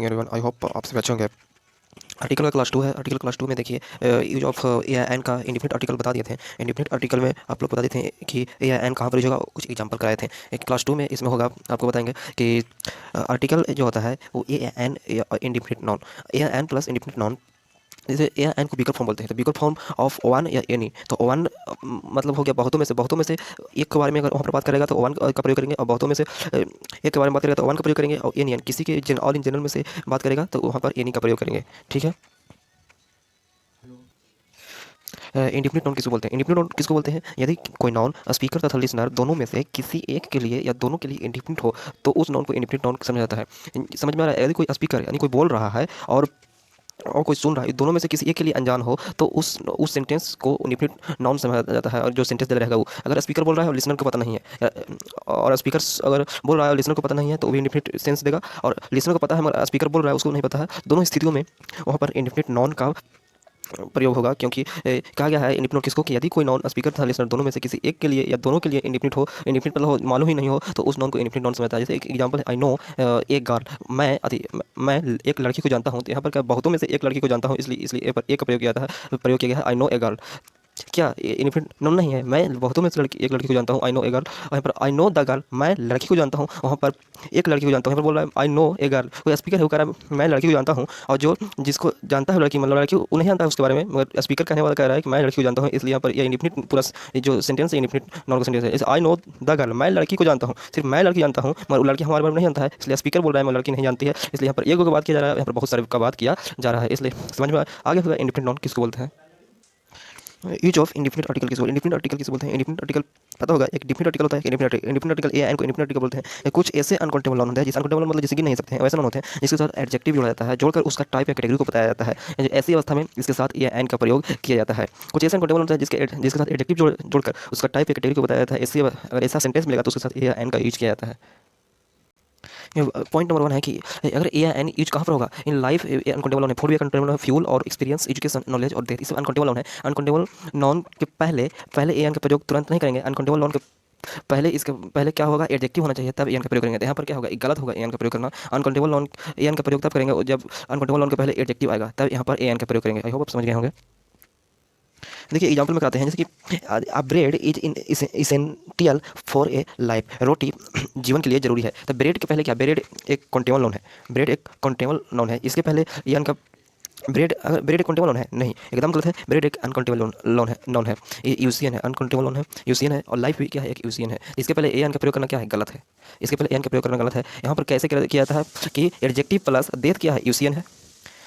Everyone, I hope आप सभी अच्छे होंगे। आर्टिकल का क्लास 2 है। आर्टिकल क्लास 2 में देखिए use of A I N का इंडिपेंडेंट आर्टिकल बता दिए थे। इंडिपेंडेंट आर्टिकल में आप लोग बता देते हैं कि ए आई एन कहाँ पर यूज होगा, कुछ एग्जांपल कराए थे। एक क्लास 2 में इसमें होगा, आपको बताएंगे कि आर्टिकल जो होता है वो A I N independent noun, A I N plus independent noun. जैसे ए आई एन को बिगर फॉर्म बोलते हैं, तो बिगर फॉर्म ऑफ वन या एनी। तो वन मतलब हो गया बहुतों में से एक के बारे में अगर वहाँ पर बात करेगा तो वन का प्रयोग करेंगे, और बहुतों में से एक के बारे में बात करेगा तो वन का प्रयोग करेंगे, और एनी एन किसी के ऑल इन जनरल में से बात करेगा तो वहाँ पर एनी का प्रयोग करेंगे। ठीक है। इंडिपेंडेंट नॉन किसको बोलते हैं? इंडिपेंडेंट नॉन किसको बोलते हैं? यदि कोई नॉन स्पीकर तथा लिसनर दोनों में से किसी एक के लिए या दोनों के लिए इंडिपेंडेंट हो तो उस नॉन को इंडिपेंडेंट नॉन समझा जाता है। समझ में आ रहा है? यदि कोई स्पीकर यानी कोई बोल रहा है और कोई सुन रहा है, दोनों में से किसी एक के लिए अनजान हो तो उस सेंटेंस को इंडिपेंडेंट नाउन समझा जाता है। और जो सेंटेंस दे रहेगा वो, अगर स्पीकर बोल रहा है और लिसनर को पता नहीं है, और स्पीकर अगर बोल रहा है और लिसनर को पता नहीं है तो वो भी इंडिपेंडेंट सेंस देगा, और लिसनर को पता है मगर स्पीकर बोल रहा है उसको नहीं पता है, दोनों स्थितियों में वहाँ पर इंडिपेंडेंट नॉन का प्रयोग होगा। क्योंकि कहा गया है इंडिपेंडेंट किसको, कि यदि कोई नॉन स्पीकर तथा लिसनर दोनों में से किसी एक के लिए या दोनों के लिए इंडिपेंडेंट हो, इंडिपेंडेंट मतलब मालूम ही नहीं हो, तो उस नॉन को इंडिपेंडेंट नॉन समझता है। जैसे एक एग्जांपल है, आई नो एक गर्ल, मैं एक लड़की को जानता हूँ। तो यहाँ पर क्या बहुतों में से एक लड़की को जानता हूँ, इसलिए इसलिए एक का प्रयोग किया गया है, आई नो ए गर्ल। क्या इंडिपेंडेंट नॉन नहीं है? मैं बहुतों में से एक लड़की को जानता हूँ, आई नो ए गर्ल। वहाँ पर आई नो द गर्ल, मैं लड़की को जानता हूँ, वहाँ पर एक लड़की को जानता हूँ। यहाँ पर बोल रहा है आई नो ए गर्ल, कोई स्पीकर है वो कह रहा है मैं लड़की को जानता हूँ, और जो जिसको जानता है लड़की मतलब लड़की वो नहीं जानता है उसके बारे में, मगर स्पीकर कहने वाला कह रहा है कि मैं लड़की को जानता हूँ, इसलिए यहाँ पर ये इंडिपेंडेंट पूरा ये जो सेंटेंस है इंडिपेंडेंट नॉन का सेंटेंस है। आई नो द गर्ल, मैं लड़की को जानता हूँ, सिर्फ मैं लड़की जानता हूँ, मगर वो लड़की हमारे बारे में नहीं जानता है, इसलिए स्पीकर बोल रहा है मैं लड़की नहीं जानती है, इसलिए यहाँ पर एक को बात किया जा रहा है, यहाँ पर बहुत सारे का बात किया जा रहा है। इसलिए समझ में आगे होगा इंडिपेंडेंट नॉन किसको बोलते हैं। यूज ऑफ इंडिपेंडेंट आर्टिकल किसको, इंडिपेंडेंट आर्टिकल किसको बोलते हैं? इंडिपेंडेंट आर्टिकल पता होगा, एक डिफरेंट आर्टिकल होता है, इंडिपेंडेंट आर्टिकल ए एन को इंडिपेंडेंट आर्टिकल बोलते हैं। कुछ ऐसे अनकाउंटेबल नाउन होते हैं, जिस अनकाउंटेबल मतलब जिसे गिन नहीं सकते हैं, वैसे नाउन होते हैं जिसके साथ एडजेक्टिव जोड़ा जाता है, जोड़कर उसका टाइप या कैटेगरी को बताया जाता है। ऐसी अवस्था में इसके साथ ए एन का प्रयोग किया जाता है। कुछ ऐसे अनकाउंटेबल होते हैं जिसके साथ एडजेक्टिव जोड़कर उसका टाइप या कैटेगरी को बताया जाता है। ऐसी अगर ऐसा सेंटेंस मिलेगा तो उसके साथ ए एन का यूज किया जाता है। पॉइंट नंबर 1 है कि अगर ए एन यूज कहाँ पर होगा इन लाइफ, अनकाउंटेबल नॉन है। फोर भी अनकाउंटेबल है, फ्यूल और एक्सपीरियंस, एजुकेशन, नॉलेज और डेथ, इसमें अनकाउंटेबल नॉन है। अनकाउंटेबल नॉन के पहले पहले ए एन का प्रयोग तुरंत नहीं करेंगे। अनकाउंटेबल नॉन के पहले इसके पहले क्या होगा, एडजेक्टिव होना चाहिए, तब ए एन का प्रयोग करेंगे। तो यहाँ पर क्या होगा, गलत होगा ए एन का प्रयोग करना। अनकाउंटेबल नॉन ए एन का प्रयोग तब करेंगे जब अनकाउंटेबल नॉन के पहले एडजेक्टिव आएगा, तब यहाँ पर ए एन का प्रयोग करेंगे। आई होप आप समझ गए होंगे। देखिए एग्जाम्पल में कराते हैं, जैसे कि bread is an essential for a life, रोटी जीवन के लिए जरूरी है। तो ब्रेड के पहले क्या, ब्रेड एक कॉन्टेबल नॉन है, ब्रेड एक कॉन्टेबल नॉन है, इसके पहले यान का ब्रेड, अगर ब्रेड एक कॉन्टेबल नॉन है, नहीं एकदम गलत है, ब्रेड एक अनकाउंटेबल नॉन है, ये यूसीएन है, अनकाउंटेबल नॉन है यूसीएन है, और लाइफ भी क्या है, एक यूसीएन है। इसके पहले ए एन का प्रयोग करना क्या है, गलत है, इसके पहले ए एन का प्रयोग करना गलत है। यहाँ पर कैसे किया जाता है कि एडजेक्टिव प्लस डेथ क्या है, यूसीएन है,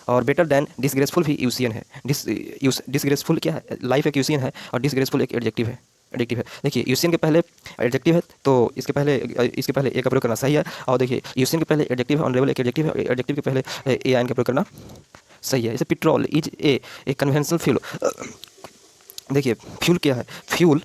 और बेटर देन डिसग्रेसफुल भी यूसीएन है। डिसग्रेसफुल क्या है, लाइफ एक यूसीएन है, और डिसग्रेसफुल एक एडजेक्टिव है। एडजेक्टिव है, देखिए यूसीएन के पहले एडजेक्टिव है तो इसके पहले ए का प्रयोग करना सही है। और देखिए यूसीएन के पहले एडजेक्टिव है, ऑनरेबल एक एडजेक्टिव है, एडजेक्टिव के पहले ए एन का प्रयोग करना सही है। जैसे petrol is a conventional fuel, देखिए फ्यूल क्या है, फ्यूल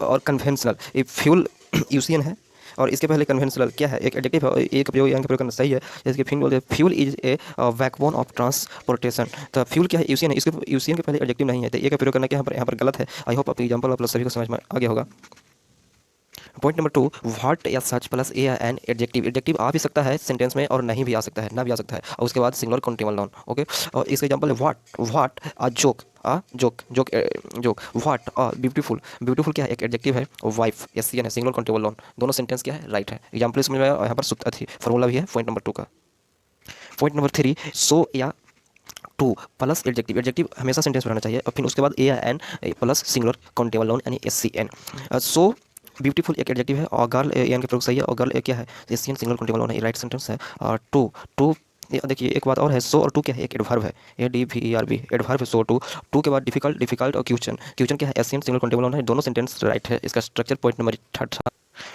और कन्वेंशनल, ये फ्यूल यूसीएन है, और इसके पहले कन्वेंशनल क्या है, एक एडजेक्टिव है, एक प्रयोग यहाँ का प्रयोग करना सही है। जैसे कि फ्यूल बोलते हैं, fuel is a backbone of transportation, तो फ्यूल क्या है, यूसीएन है, इसके यूसीएन के पहले एडजेक्टिव नहीं है, तो ए का प्रयोग करना क्या यहाँ पर गलत है। आई होप आप एग्जाम्पल आप लोग सभी को समझ में आ गया होगा। पॉइंट नंबर 2, व्हाट या such plus a an adjective, adjective आ भी सकता है सेंटेंस में और नहीं भी आ सकता है, ना भी आ सकता है, और उसके बाद सिंगुलर काउंटेबल नाउन। ओके, और इसका एग्जांपल है what a joke, joke what a beautiful, beautiful क्या है, एक एडजेक्टिव है, वाइफ एस एन है, सिंगुलर काउंटेबल नाउन, दोनों सेंटेंस क्या है, राइट है। एग्जांपल समझ में आया, यहाँ पर फॉर्मूला भी है पॉइंट नंबर 2 का। पॉइंट नंबर 3, सो या टू प्लस एडजेक्टिव, एडजेक्टिव हमेशा सेंटेंस में रहना चाहिए, और फिर उसके बाद a an plus singular countable noun यानी S C N. So beautiful एक एडजेक्टिव है, और गर्ल एन के प्रयोग सही है, और गर्ल क्या है, S C N singular countable noun है, राइट सेंटेंस है। और टू देखिए एक बात और है, सो और टू क्या है, एक एडवर्ब है, A D V E R B, adverb है सो टू के बाद डिफिकल्ट और क्वेश्चन क्या है, S C N singular countable noun है, दोनों सेंटेंस राइट है। इसका structure point number 3।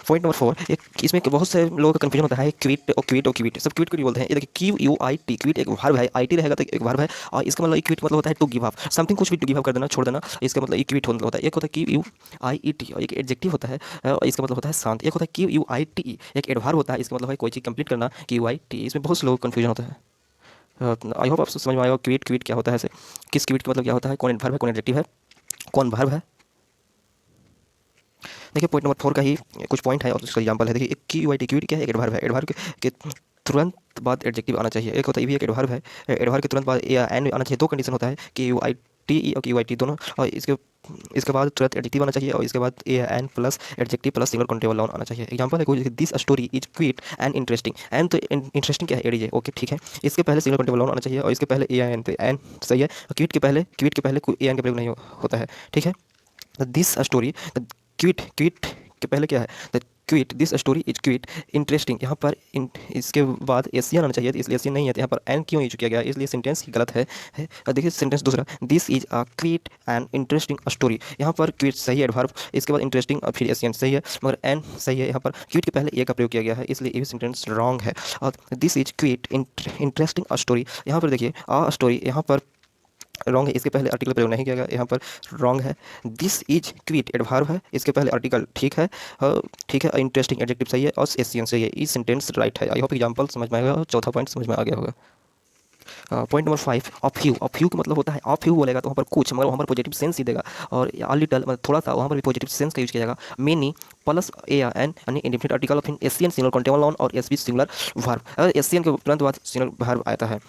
Point number 4, एक इसमें बहुत से लोगों का कन्फ्यूजन होता है, क्विट सब क्विट क्यों बोलते हैं। ये देखिए Q U I T, quit एक वर्ब है, आई टी रहेगा तो एक वर्ब है, और इसका मतलब क्विट मतलब होता है टू गिव अप समथिंग, कुछ भी टू गिव अप कर देना, छोड़ देना, इसका मतलब क्विट होता है। एक होता है क्यू यू आई ई टी, और एक एडजेक्टिव होता है, और इसका मतलब होता है शांत। एक होता है क्यू यू आई टी, एक एडवर्ब होता है, इसका मतलब है कोई चीज़ कंप्लीट करना, क्यू आई टी। इसमें बहुत से लोगों को कन्फ्यूजन होता है। आई होप आपको समझ में आएगा क्विट क्या होता है, ऐसे किस क्विट का मतलब क्या होता है, कौन एडवर्ब है, कौन एडजेक्टिव है, कौन वर्ब है। देखिए पॉइंट नंबर 4 का ही कुछ पॉइंट है और उसका एग्जांपल है। देखिए एक की वाई टी, क्विट क्या है, एक एडवर्ब है, एडवर्ब के तुरंत बाद एडजेक्टिव आना चाहिए। एक होता है एक एडवर्ब है, एडवर्ब के तुरंत बाद या एन आना चाहिए। दो कंडीशन होता है कि यू आई टी और यू आई टी दोनों, और इसके बाद तुरंत एडजेक्टिव आना चाहिए, और इसके बाद a an plus adjective plus single countable noun आना चाहिए। एग्जांपल है कोई, this story is quite and interesting. An तो इंटरेस्टिंग क्या है, एडीजे, ओके ठीक है। इसके पहले सिंगल काउंटेबल नाउन आना चाहिए, और इसके पहले ए एन, तो एन सही है। क्विट के पहले कोई ए एन का प्रयोग नहीं होता है, ठीक है। दिस स्टोरी, क्विट के पहले क्या है, the quit, this story is quit interesting. यहाँ पर इसके बाद एशियन आना चाहिए, इसलिए एशियन नहीं है, तो यहाँ पर एन क्यों यूज किया गया, इसलिए सेंटेंस ही गलत है। देखिए सेंटेंस दूसरा, this is a quit and interesting story. यहाँ पर क्विट सही है एडवर्ब, इसके बाद इंटरेस्टिंग और फिर एशियन सही है, मगर एन सही है। यहाँ पर क्विट के पहले ए का प्रयोग किया गया है, इसलिए ये सेंटेंस रॉन्ग है। और this is quit interesting story, यहाँ पर देखिए अ स्टोरी यहाँ पर रॉन्ग है, इसके पहले आर्टिकल प्रयोग नहीं किया गया, यहाँ पर रॉन्ग है। दिस इज क्विट एडवर्ब है, इसके पहले आर्टिकल ठीक है, ठीक है। इंटरेस्टिंग एडजेक्टिव सही है, और एशियन सही है, ये सेंटेंस राइट है। आई होप एग्जांपल समझ में आएगा, चौथा पॉइंट समझ में आ गया होगा। Point number 5, of you. Of you का मतलब होता है, ऑफ यू बोलेगा तो वहाँ पर कुछ, मगर वहाँ पर पॉजिटिव सेंस ही देगा, और आ लिटल मतलब थोड़ा सा, वहाँ पर भी पॉजिटिव सेंस का यूज किया जाएगा। मेनी प्लस ए या एन यानी indefinite article of Asian single countable noun और S B singular verb. Asian के तुरंत बाद सिंगुलर वर्ब आता है,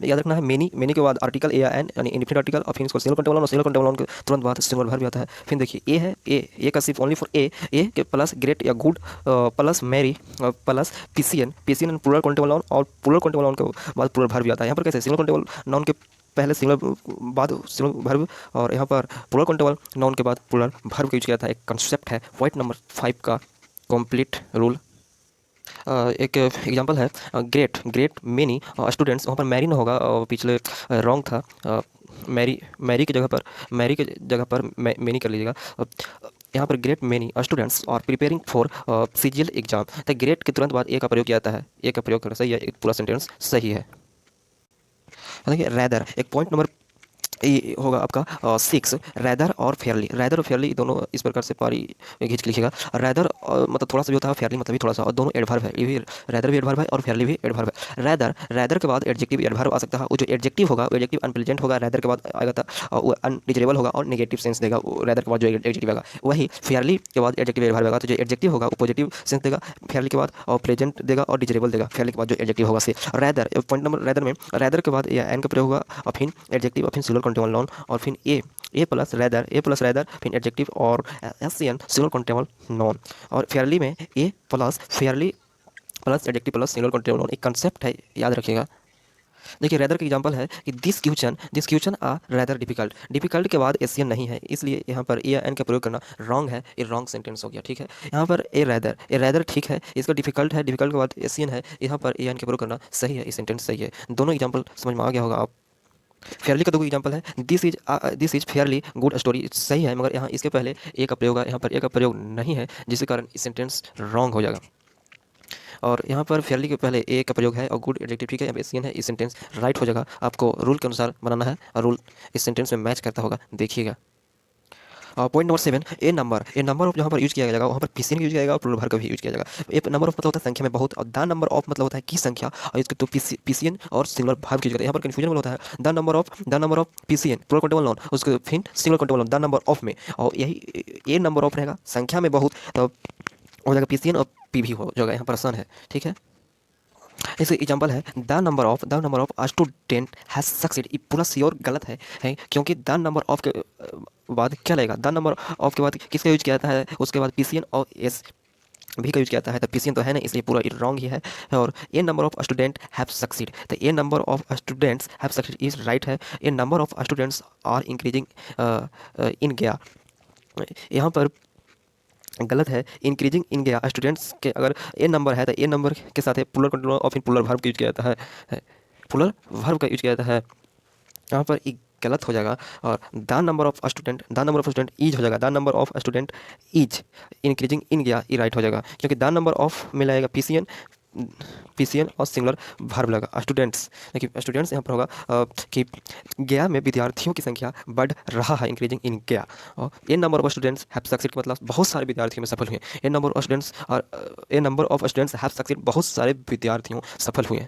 याद रखना है। मेनी के बाद आर्टिकल ए या एन यानी इंडेफिनिट आर्टिकल, और फिर इसको सिंगल काउंटेबल नाउन, और सिंगल काउंटेबल नाउन के तुरंत बाद सिंगुलर वर्ब भी आता है। फिर देखिए ए है, ए का सिर्फ ओनली फॉर ए के प्लस ग्रेट या good plus many plus PCN plural countable noun, और प्लूरल काउंटेबल नाउन के बाद प्लूरल वर्ब भी आता है। यहाँ पर कैसे, सिंगल काउंटेबल नाउन के पहले सिंगल बाद सिंगल वर्ब, और यहाँ पर प्लूरल काउंटेबल नाउन के बाद प्लूरल वर्ब का यूज किया था। एक कंसेप्ट है पॉइंट नंबर 5 का कंप्लीट रूल। एक एग्जांपल है, ग्रेट मेनी स्टूडेंट्स, वहाँ पर मैरी ना होगा, पिछले रॉन्ग था। मैरी की जगह पर मेनी कर लीजिएगा। यहाँ पर ग्रेट मेनी स्टूडेंट्स और प्रिपेयरिंग फॉर सीजीएल एग्जाम, तो ग्रेट के तुरंत बाद ए का प्रयोग किया जाता है, ए का प्रयोग करना सही है, एक पूरा सेंटेंस सही है। देखिए रैदर, एक पॉइंट नंबर ये होगा आपका 6, रैदर और फेयरली दोनों इस प्रकार से पारी खींच के लिखिएगा। रैदर मतलब थोड़ा सा भी होता है, फेयरली मतलब भी थोड़ा सा, और दोनों एडवर्ब है, ये भी रैदर भी एडवर्ब है और फेयरली भी एडवर्ब है। रैदर के बाद एडजेक्टिव एडवर्ब आ सकता है, वो जो एडजेक्टिव होगा वो एडजेक्टिव अनप्लेजेंट होगा, रैदर के बाद आएगा था, और वो अनडिजरेबल होगा और नेगेटिव सेंस देगा। रैदर के बाद जो एडजेक्टिव आएगा, वही फेयरली के बाद एडजेक्टिव एडवर्ब आएगा, तो जो एडजेक्टिव होगा वो पॉजिटिव सेंस देगा फेयरली के बाद, और प्लेजेंट देगा और डिजरेबल देगा फेयरली के बाद जो एडजेक्टिव होगा से। रैदर पॉइंट नंबर रैदर में, रैदर के बाद या एन का प्रयोग होगा, और फिर एडजेक्टिव, और फिर सिंगुलर काउंटेबल नाउन, और फिर ए प्लस रैदर फिर एडजेक्टिव और एसियन सिंगल काउंटेबल नाउन, और फेयरली में a plus fairly plus adjective plus single countable noun, एक कंसेप्ट है, याद रखिएगा। देखिए रैदर का एग्जांपल है कि this question are rather difficult के बाद एशियन नहीं है, इसलिए यहाँ पर ए एन का प्रयोग करना रॉन्ग है, ये रॉन्ग सेंटेंस हो गया, ठीक है। यहाँ पर ए रैदर ठीक है, इसका डिफिकल्ट है, डिफिकल्ट के बाद एशियन है, यहाँ पर ए एन का प्रयोग करना सही है, ये सेंटेंस सही है। दोनों एग्जाम्पल समझ में आ गया होगा आप। फेयरली का दो एग्जांपल है, this is fairly good story, सही है, मगर यहाँ इसके पहले ए का प्रयोग है, यहाँ पर ए का प्रयोग नहीं है, जिसके कारण सेंटेंस रॉन्ग हो जाएगा। और यहाँ पर फेयरली के पहले ए का प्रयोग है और गुड एडजेक्टिव ठीक है, यहाँ पे एशियन है, इस सेंटेंस राइट हो जाएगा। आपको रूल के अनुसार बनाना है, और रूल इस सेंटेंस में मैच करता होगा, देखिएगा। Point number 7, A number of जहाँ पर यूज किया जाएगा वहाँ पर पीसीएन यूज किया जाएगा, और प्लूरल वर्ब का भी यूज किया जाएगा। ए नंबर ऑफ मतलब होता है संख्या में बहुत, और द नंबर ऑफ मतलब होता है की संख्या, और इसके तो पीसीएन और सिंगुलर वर्ब यूज करते हैं। यहाँ पर कन्फ्यूजन होता है, the number of PCN plural countable noun, उसके फिर singular countable noun the number of में, और यही ए नंबर ऑफ रहेगा संख्या में बहुत, तो हो जाएगा पीसीएन, और पी भी हो जाएगा, यहाँ पर आसान है, ठीक है। इसका एग्जांपल है the number of student has succeed, ये पूरा श्योर गलत है, क्योंकि द नंबर ऑफ के बाद क्या लगेगा, द नंबर ऑफ के बाद किसका यूज किया जाता है, उसके बाद पीसीएन और एस भी का यूज किया जाता है, तो पीसीएन तो है ना, इसलिए पूरा रॉन्ग ही है। और a number of student have succeed, तो a number of students have succeed is right है। A number of students are increasing in गया, यहाँ पर गलत है, इंक्रीजिंग इन गया स्टूडेंट्स के, अगर ए नंबर है तो ए नंबर के साथ है प्लूरल काउंटेबल और फिर प्लूरल वर्ब का यूज किया जाता है, प्लूरल वर्ब का यूज किया जाता है, यहाँ पर एक गलत हो जाएगा। और the number of student is हो जाएगा, the number of student is increasing in गया, ये राइट हो जाएगा, क्योंकि द नंबर ऑफ में लगेगा पीसीएन और सिंगुलर वर्ब लगा स्टूडेंट्स। देखिए स्टूडेंट्स यहाँ पर होगा कि गया में विद्यार्थियों की संख्या बढ़ रहा है, इंक्रीजिंग इन गया। और a number of students have succeed का मतलब बहुत सारे विद्यार्थियों में सफल हुए, a number of students have succeed बहुत सारे विद्यार्थियों सफल हुए।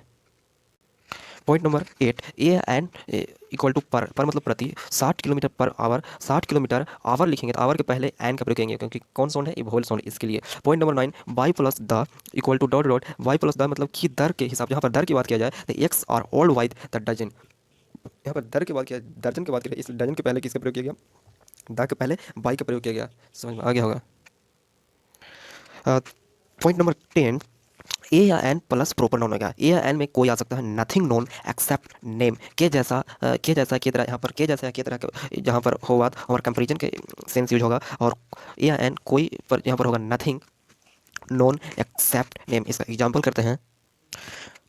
Point number 8, a an equal to पर मतलब प्रति 60 kilometre per hour, 60 kilometre our लिखेंगे तो आवर के पहले एन का प्रयोग करेंगे क्योंकि कौन साउंड है, ये वोवल साउंड, इसके लिए। Point number 9, y plus the equal to dot dot, y plus the मतलब कि दर के हिसाब, जहाँ पर दर की बात किया जाए तो eggs are sold by the dozen, यहाँ पर दर की बात किया, दर्जन की बात किया, इस डजन के पहले किसका प्रयोग किया गया, द के पहले बाई का प्रयोग किया गया। समझ में आ गया होगा। पॉइंट नंबर 10, ए या एन प्लस प्रॉपर नाउन हो गया। ए या एन में कोई आ सकता है, नथिंग नोन एक्सेप्ट नेम, के जैसा के जैसा की तरह, यहाँ पर के जैसा के तरह के जहाँ पर होगा और कंपेरिजन के सेंस यूज होगा, और ए या एन कोई पर यहाँ पर होगा नथिंग नोन एक्सेप्ट नेम। इसका एग्जाम्पल करते हैं।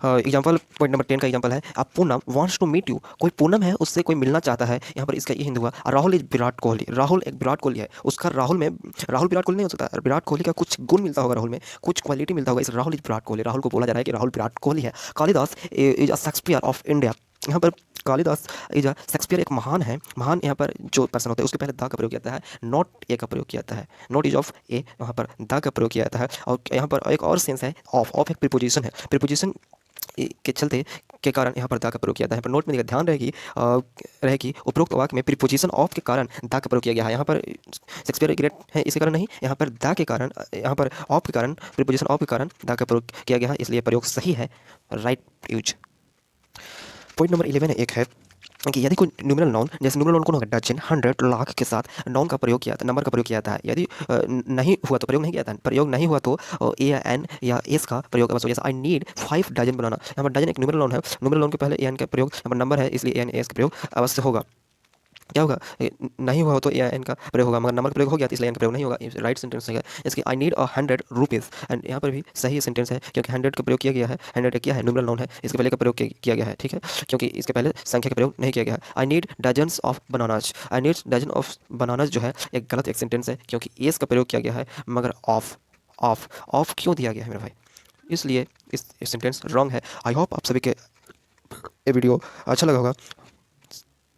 एग्जाम्पल पॉइंट नंबर 10 का एग्जाम्पल है, अब Poonam wants to meet you, कोई पूनम है उससे कोई मिलना चाहता है, यहाँ पर इसका ये हिंदी हुआ। राहुल इज विराट कोहली, राहुल एक विराट कोहली है, उसका राहुल में, राहुल विराट कोहली नहीं हो सकता, विराट कोहली का कुछ गुण मिलता होगा, राहुल में कुछ क्वालिटी मिलता होगा, इस राहुल इज विराट कोहली, राहुल को बोला जा रहा है कि राहुल विराट कोहली है। Kalidas is a Shakespeare of India, यहाँ पर कालिदास इज अ शेक्सपियर एक महान है, महान यहाँ पर जो पर्सन होता है उसके पहले द का प्रयोग किया जाता है, नॉट ए का प्रयोग किया जाता है, नॉट इज ऑफ ए, यहाँ पर द का प्रयोग किया जाता है। और यहाँ पर एक और सेंस है ऑफ, ऑफ एक प्रीपोजिशन है, प्रीपोजिशन के चलते के कारण यहाँ पर दा का प्रयोग किया जाता है। पर नोट में ध्यान रहेगी उपरोक्त वाक्य में प्रीपोजिशन ऑफ के कारण दा का प्रयोग किया गया है, यहाँ पर शेक्सपियर ग्रेट है इसके कारण नहीं, यहाँ पर दा के कारण, यहाँ पर ऑफ के कारण, प्रीपोजिशन ऑफ के कारण दा का प्रयोग किया गया है, इसलिए प्रयोग सही है, राइट यूज। पॉइंट नंबर 11 एक है कि यदि कोई न्यूमरल नाउन, जैसे न्यूमरल नाउन कौन होगा, डजन, 100, लाख के साथ नाउन का प्रयोग किया था, नंबर का प्रयोग किया जाता है। यदि नहीं हुआ तो प्रयोग नहीं किया था, प्रयोग नहीं हुआ तो ए या एन या एस का प्रयोग बस। जैसे आई नीड 5 डजन बनाना, यहाँ पर डजन एक न्यूमरल नाउन है, न्यूमरल नाउन के पहले ए एन का प्रयोग, यहाँ पर नंबर है इसलिए ए एन एस का प्रयोग अवश्य होगा। क्या होगा, नहीं हुआ हो तो ए एन का प्रयोग होगा, मगर नंबर का प्रयोग हो गया तो इसलिए एन का प्रयोग नहीं होगा, राइट सेंटेंस है इसकी। आई नीड 100 रुपीज़, एंड यहाँ पर भी सही सेंटेंस है क्योंकि 100 का प्रयोग किया गया है, 100 क्या है, न्यूमरल नाउन है, इसके पहले का प्रयोग किया गया है, ठीक है, क्योंकि इसके पहले संख्या का प्रयोग नहीं किया गया है। I need dozens of bananas, I need dozen of bananas जो है एक गलत एक सेंटेंस है क्योंकि एस का प्रयोग किया गया है, मगर ऑफ, ऑफ ऑफ क्यों दिया गया है मेरे भाई, इसलिए इस सेंटेंस रॉन्ग है। आई होप आप सभी के ये वीडियो अच्छा लगा होगा।